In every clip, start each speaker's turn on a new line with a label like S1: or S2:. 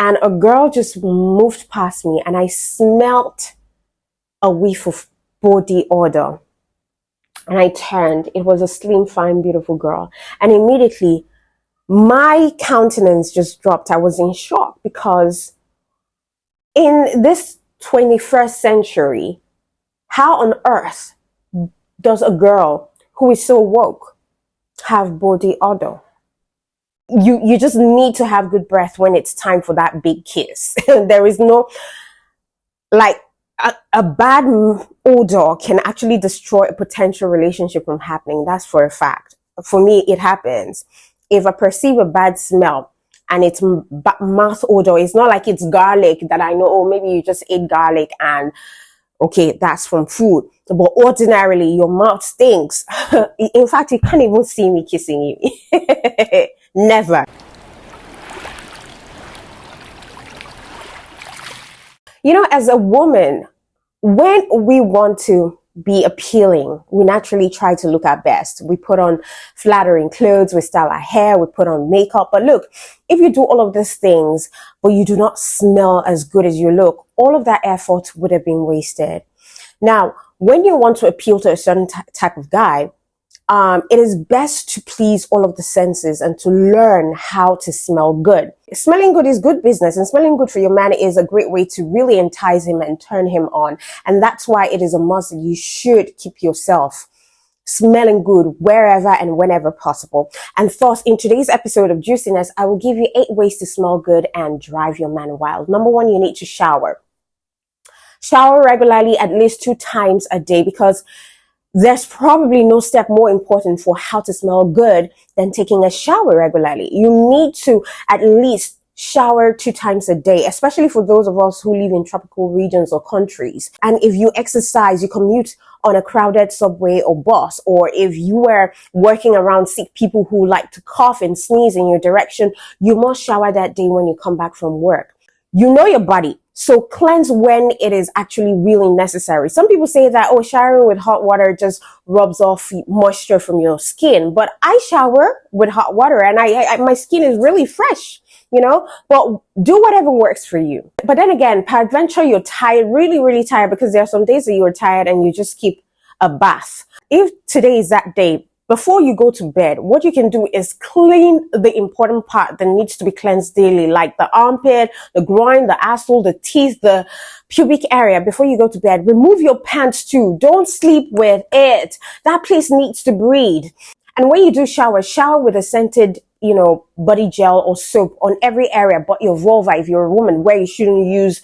S1: and a girl just moved past me, and I smelt a whiff of body odor. And I turned. It was a slim, fine, beautiful girl. And immediately, my countenance just dropped. I was in shock because in this 21st century, how on earth does a girl who is so woke have body odor? You just need to have good breath when it's time for that big kiss. There is no, like, a bad odor can actually destroy a potential relationship from happening. That's for a fact. For me, it happens. If I perceive a bad smell and it's mouth odor, it's not like it's garlic that I know, oh, maybe you just ate garlic and okay, that's from food. But ordinarily, your mouth stinks. In fact, you can't even see me kissing you. Never. You know, as a woman, when we want to be appealing, we naturally try to look our best. We put on flattering clothes, we style our hair, we put on makeup. But look, if you do all of these things, but you do not smell as good as you look, all of that effort would have been wasted. Now, when you want to appeal to a certain type of guy, it is best to please all of the senses and to learn how to smell good. Smelling good is good business, and smelling good for your man is a great way to really entice him and turn him on. And that's why it is a must that you should keep yourself smelling good wherever and whenever possible. And thus, in today's episode of Juiciness, I will give you 8 ways to smell good and drive your man wild. Number 1, you need to shower. Shower regularly, at least 2 times a day, because there's probably no step more important for how to smell good than taking a shower regularly. You need to at least shower 2 times a day, especially for those of us who live in tropical regions or countries. And if you exercise, you commute on a crowded subway or bus, or if you were working around sick people who like to cough and sneeze in your direction, you must shower that day when you come back from work. You know your body. So cleanse when it is actually really necessary. Some people say that, oh, showering with hot water just rubs off moisture from your skin. But I shower with hot water and my skin is really fresh, you know, but do whatever works for you. But then again, peradventure you're tired, really, really tired, because there are some days that you're tired and you just keep a bath. If today is that day, before you go to bed, what you can do is clean the important part that needs to be cleansed daily, like the armpit, the groin, the asshole, the teeth, the pubic area. Before you go to bed, remove your pants too. Don't sleep with it. That place needs to breathe. And when you do shower with a scented, body gel or soap on every area but your vulva. If you're a woman, where you shouldn't use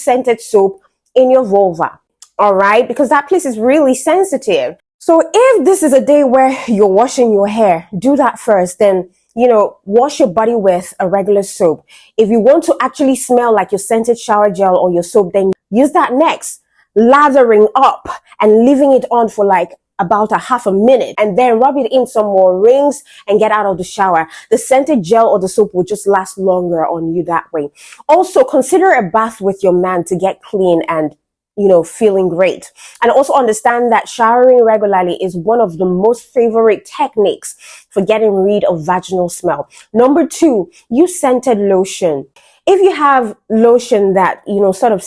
S1: scented soap in your vulva. All right, because that place is really sensitive. So if this is a day where you're washing your hair, do that first. Then, wash your body with a regular soap. If you want to actually smell like your scented shower gel or your soap, then use that next. Lathering up and leaving it on for like about a half a minute, and then rub it in some more rings and get out of the shower. The scented gel or the soap will just last longer on you that way. Also, consider a bath with your man to get clean and feeling great. And also understand that showering regularly is one of the most favorite techniques for getting rid of vaginal smell. Number 2, use scented lotion. If you have lotion that, sort of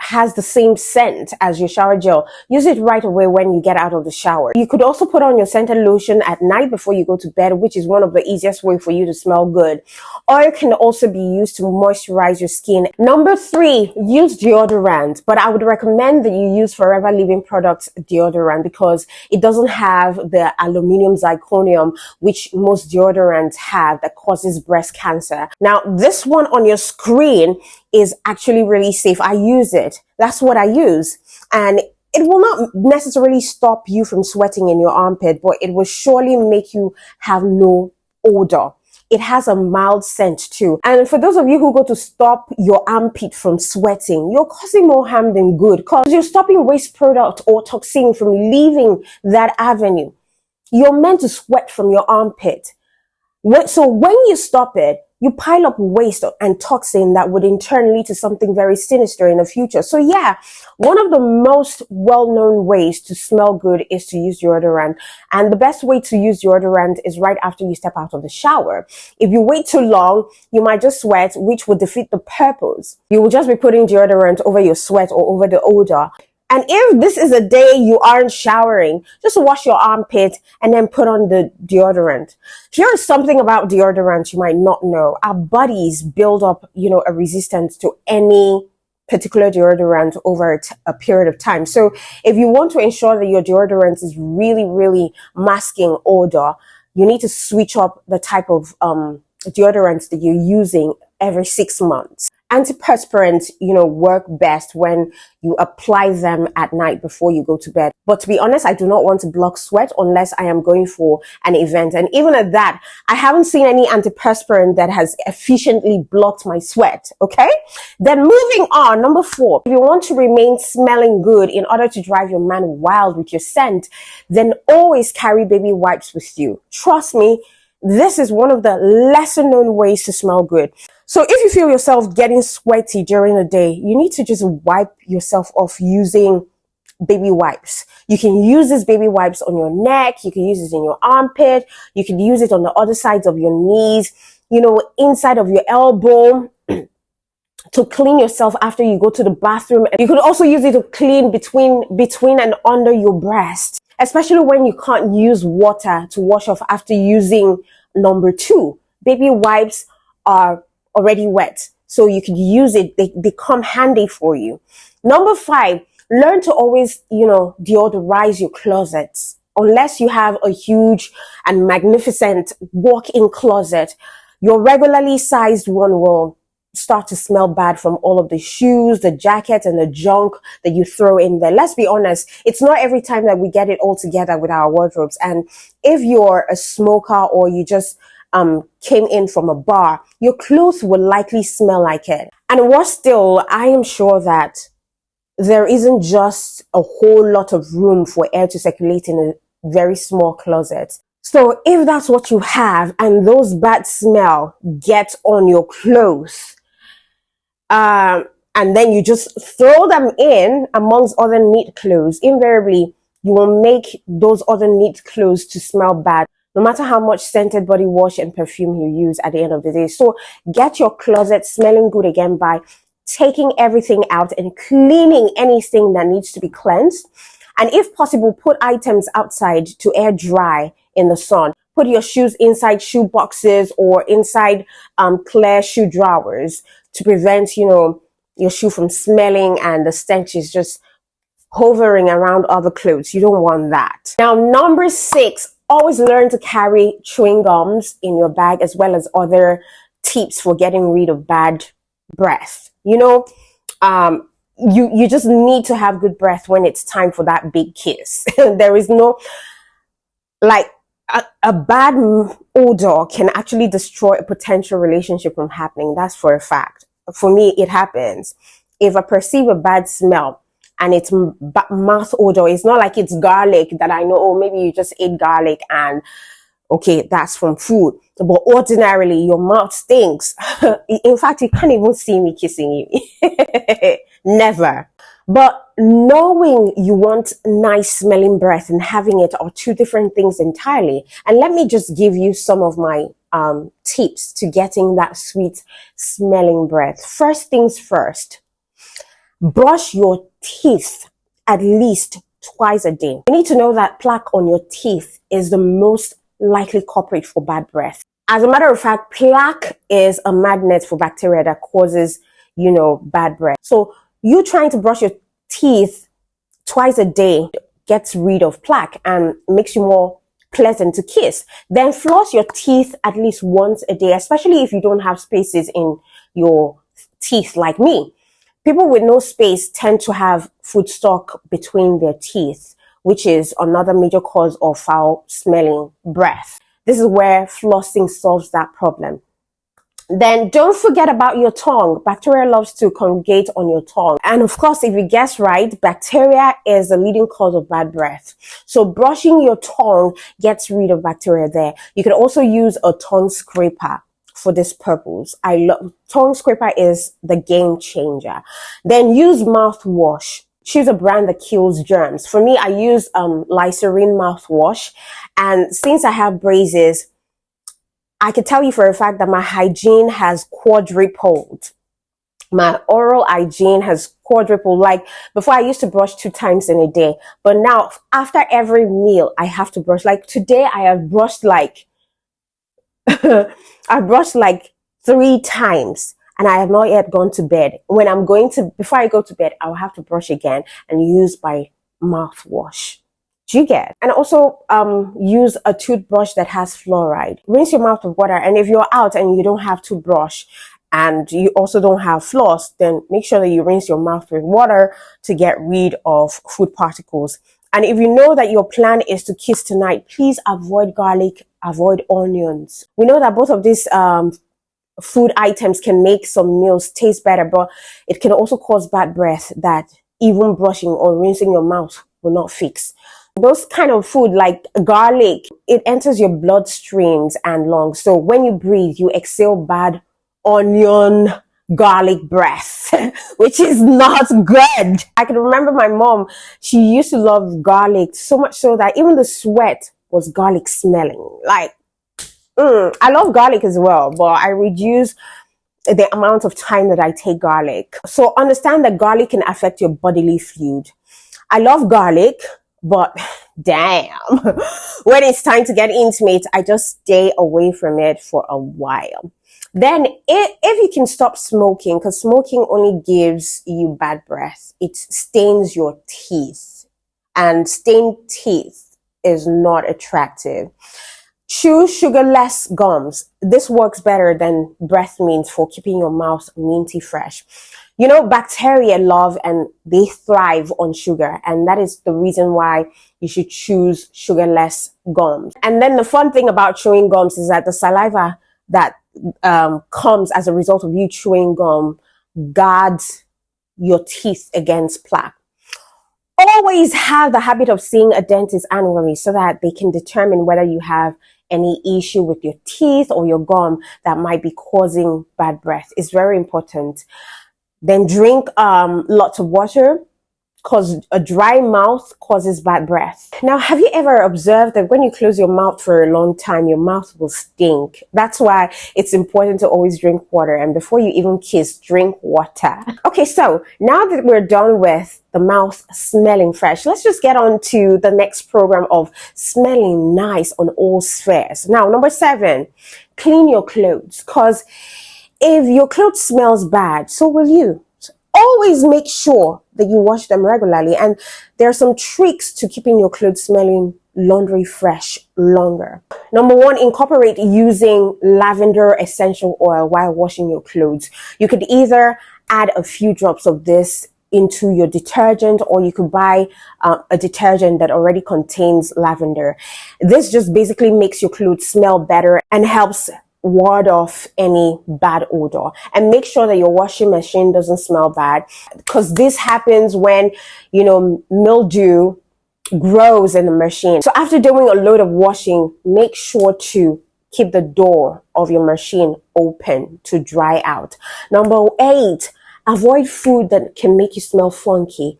S1: has the same scent as your shower gel, use it right away when you get out of the shower. You could also put on your scented lotion at night before you go to bed, which is one of the easiest way for you to smell good. Oil can also be used to moisturize your skin. Number 3, use deodorant, but I would recommend that you use Forever Living Products deodorant because it doesn't have the aluminum zirconium, which most deodorants have, that causes breast cancer. Now, this one on your screen is actually really safe. I use it. That's what I use. And it will not necessarily stop you from sweating in your armpit, but it will surely make you have no odor. It has a mild scent too. And for those of you who go to stop your armpit from sweating, you're causing more harm than good, because you're stopping waste product or toxin from leaving that avenue. You're meant to sweat from your armpit. So when you stop it, you pile up waste and toxin that would in turn lead to something very sinister in the future. So yeah, one of the most well-known ways to smell good is to use deodorant. And the best way to use deodorant is right after you step out of the shower. If you wait too long, you might just sweat, which would defeat the purpose. You will just be putting deodorant over your sweat or over the odor. And if this is a day you aren't showering, just wash your armpit and then put on the deodorant. Here's something about deodorant you might not know. Our bodies build up, a resistance to any particular deodorant over a period of time. So if you want to ensure that your deodorant is really, really masking odor, you need to switch up the type of deodorants that you're using every 6 months. Antiperspirants, work best when you apply them at night before you go to bed. But to be honest, I do not want to block sweat unless I am going for an event. And even at that, I haven't seen any antiperspirant that has efficiently blocked my sweat. Okay? Then moving on, number 4, if you want to remain smelling good in order to drive your man wild with your scent, then always carry baby wipes with you. Trust me, this is one of the lesser known ways to smell good. So if you feel yourself getting sweaty during the day, you need to just wipe yourself off using baby wipes. You can use these baby wipes on your neck. You can use it in your armpit. You can use it on the other sides of your knees, inside of your elbow to clean yourself after you go to the bathroom. You could also use it to clean between and under your breast, especially when you can't use water to wash off after using number 2. Baby wipes are already wet, so you could use it. They come handy for you. Number 5, learn to always, deodorize your closets. Unless you have a huge and magnificent walk-in closet, your regularly sized one will start to smell bad from all of the shoes, the jackets, and the junk that you throw in there. Let's be honest, it's not every time that we get it all together with our wardrobes. And if you're a smoker or you just came in from a bar, your clothes will likely smell like it. And worse still, I am sure that there isn't just a whole lot of room for air to circulate in a very small closet. So if that's what you have and those bad smell get on your clothes, and then you just throw them in amongst other neat clothes, invariably you will make those other neat clothes to smell bad, no matter how much scented body wash and perfume you use at the end of the day. So get your closet smelling good again by taking everything out and cleaning anything that needs to be cleansed. And if possible, put items outside to air dry in the sun. Put your shoes inside shoe boxes or inside clear shoe drawers to prevent, your shoe from smelling and the stench is just hovering around other clothes. You don't want that. Now, number 6, always learn to carry chewing gums in your bag as well as other tips for getting rid of bad breath. You just need to have good breath when it's time for that big kiss. There is no, a bad odor can actually destroy a potential relationship from happening. That's for a fact. For me, it happens. If I perceive a bad smell and it's mouth odor, it's not like it's garlic that I know, oh, maybe you just ate garlic and okay, that's from food. But ordinarily, your mouth stinks. In fact, you can't even see me kissing you. Never. But knowing you want nice smelling breath and having it are two different things entirely. And let me just give you some of my tips to getting that sweet smelling breath. First things first, brush your teeth at least twice a day. You need to know that plaque on your teeth is the most likely culprit for bad breath. As a matter of fact, plaque is a magnet for bacteria that causes, bad breath. So you trying to brush your teeth twice a day gets rid of plaque and makes you more pleasant to kiss. Then floss your teeth at least once a day, especially if you don't have spaces in your teeth like me. People with no space tend to have food stock between their teeth, which is another major cause of foul smelling breath. This is where flossing solves that problem. Then don't forget about your tongue. Bacteria loves to congregate on your tongue. And of course, if you guess right, bacteria is the leading cause of bad breath. So brushing your tongue gets rid of bacteria there. You can also use a tongue scraper for this purpose. I love tongue scraper is the game changer. Then use mouthwash. Choose a brand that kills germs. For me, I use Listerine mouthwash, and since I have braces, I can tell you for a fact that my hygiene has quadrupled. My oral hygiene has quadrupled. Like before, I used to brush 2 times in a day, but now after every meal, I have to brush. Like today, I have brushed like I brushed like 3 times, and I have not yet gone to bed. Before I go to bed, I'll have to brush again and use my mouthwash. Do you get? And also use a toothbrush that has fluoride. Rinse your mouth with water, and if you're out and you don't have toothbrush and you also don't have floss, then make sure that you rinse your mouth with water to get rid of food particles. And if you know that your plan is to kiss tonight, please avoid garlic, avoid onions. We know that both of these food items can make some meals taste better, but it can also cause bad breath that even brushing or rinsing your mouth will not fix. Those kind of food like garlic, it enters your bloodstreams and lungs. So when you breathe, you exhale bad onion garlic breath, which is not good. I can remember my mom, she used to love garlic so much so that even the sweat was garlic smelling. Like, I love garlic as well, but I reduce the amount of time that I take garlic. So understand that garlic can affect your bodily fluid. I love garlic, but damn, when it's time to get intimate, I just stay away from it for a while. Then if you can stop smoking, because smoking only gives you bad breath, it stains your teeth, and stained teeth is not attractive. Choose sugarless gums. This works better than breath mints for keeping your mouth minty fresh. You know, bacteria love and they thrive on sugar, and that is the reason why you should choose sugarless gums. And then the fun thing about chewing gums is that the saliva that comes as a result of you chewing gum guards your teeth against plaque. Always have the habit of seeing a dentist annually so that they can determine whether you have any issue with your teeth or your gum that might be causing bad breath. It's very important. Then drink lots of water, because a dry mouth causes bad breath. Now, have you ever observed that when you close your mouth for a long time, your mouth will stink? That's why it's important to always drink water. And before you even kiss, drink water. Okay, so now that we're done with the mouth smelling fresh, let's just get on to the next program of smelling nice on all spheres. Now, number 7, clean your clothes. Because if your clothes smells bad, so will you. Always make sure that you wash them regularly. And there are some tricks to keeping your clothes smelling laundry fresh longer. Number 1, incorporate using lavender essential oil while washing your clothes. You could either add a few drops of this into your detergent, or you could buy a detergent that already contains lavender. This just basically makes your clothes smell better and helps ward off any bad odor. And make sure that your washing machine doesn't smell bad, because this happens when, you know, mildew grows in the machine. So after doing a load of washing, make sure to keep the door of your machine open to dry out. Number 8, avoid food that can make you smell funky.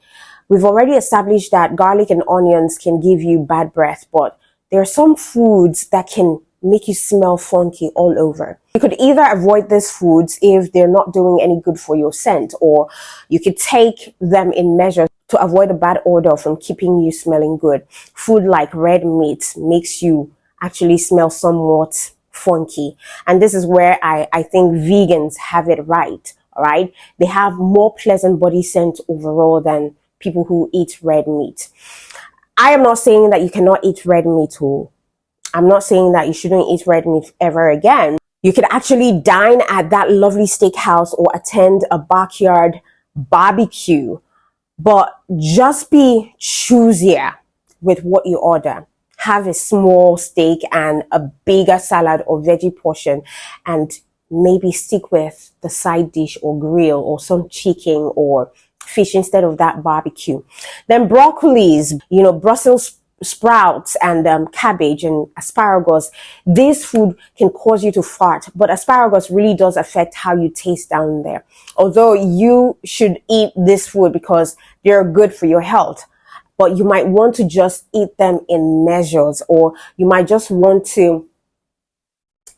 S1: We've already established that garlic and onions can give you bad breath, but there are some foods that can make you smell funky all over. You could either avoid these foods if they're not doing any good for your scent, or you could take them in measure to avoid a bad odor from keeping you smelling good. Food like red meat makes you actually smell somewhat funky. And this is where I think vegans have it right, all right? They have more pleasant body scent overall than people who eat red meat. I am not saying that you cannot eat red meat, or I'm not saying that you shouldn't eat red meat ever again. You could actually dine at that lovely steakhouse or attend a backyard barbecue, but just be choosier with what you order. Have a small steak and a bigger salad or veggie portion, and maybe stick with the side dish or grill or some chicken or fish instead of that barbecue. Then broccolis, you know, Brussels sprouts and cabbage and asparagus, this food can cause you to fart, but asparagus really does affect how you taste down there. Although you should eat this food because they're good for your health, but you might want to just eat them in measures, or you might just want to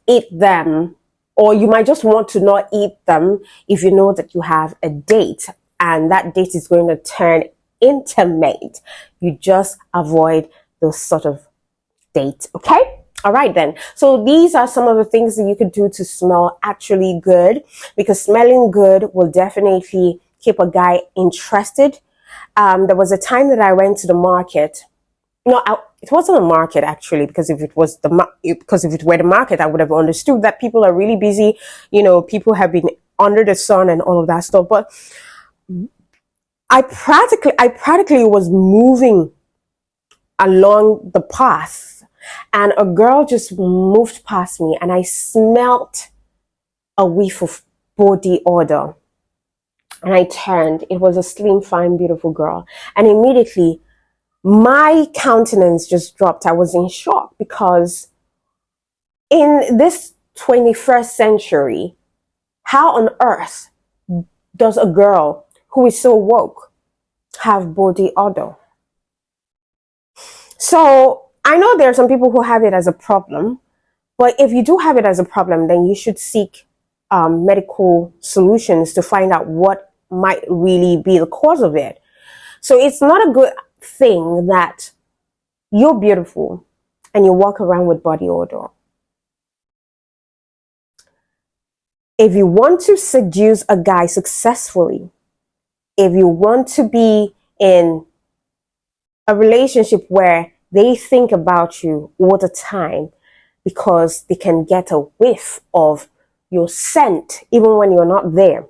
S1: eat them, or you might just want to not eat them if you know that you have a date and that date is going to turn intimate. You just avoid those sort of dates. Okay. All right then. So these are some of the things that you could do to smell actually good, because smelling good will definitely keep a guy interested. There was a time that I went to the market. No, it wasn't a market actually, because if it was because if it were the market, I would have understood that people are really busy. You know, people have been under the sun and all of that stuff. But I practically was moving along the path, and a girl just moved past me, and I smelt a whiff of body odor. And I turned. It was a slim, fine, beautiful girl. And immediately, my countenance just dropped. I was in shock, because in this 21st century, how on earth does a girl who is so woke have body odor? So I know there are some people who have it as a problem, but if you do have it as a problem, then you should seek medical solutions to find out what might really be the cause of it. So it's not a good thing that you're beautiful and you walk around with body odor. If you want to seduce a guy successfully, if you want to be in a relationship where they think about you all the time because they can get a whiff of your scent even when you're not there,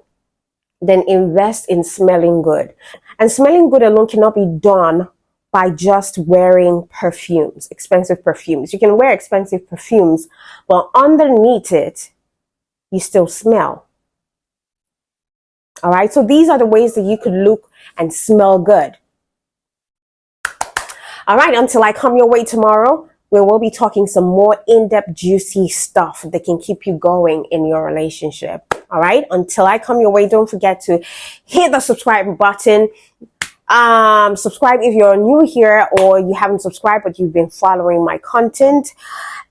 S1: then invest in smelling good. And smelling good alone cannot be done by just wearing perfumes, expensive perfumes. You can wear expensive perfumes, but underneath it, you still smell. All right, so these are the ways that you could look and smell good. All right, until I come your way tomorrow, we will be talking some more in-depth, juicy stuff that can keep you going in your relationship. All right, until I come your way, don't forget to hit the subscribe button. Subscribe if you're new here or you haven't subscribed but you've been following my content.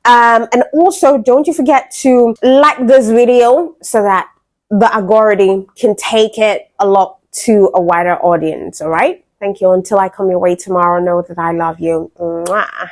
S1: And also, don't you forget to like this video so that the algorithm can take it a lot to a wider audience. All right. Thank you. Until I come your way tomorrow, know that I love you. Mwah.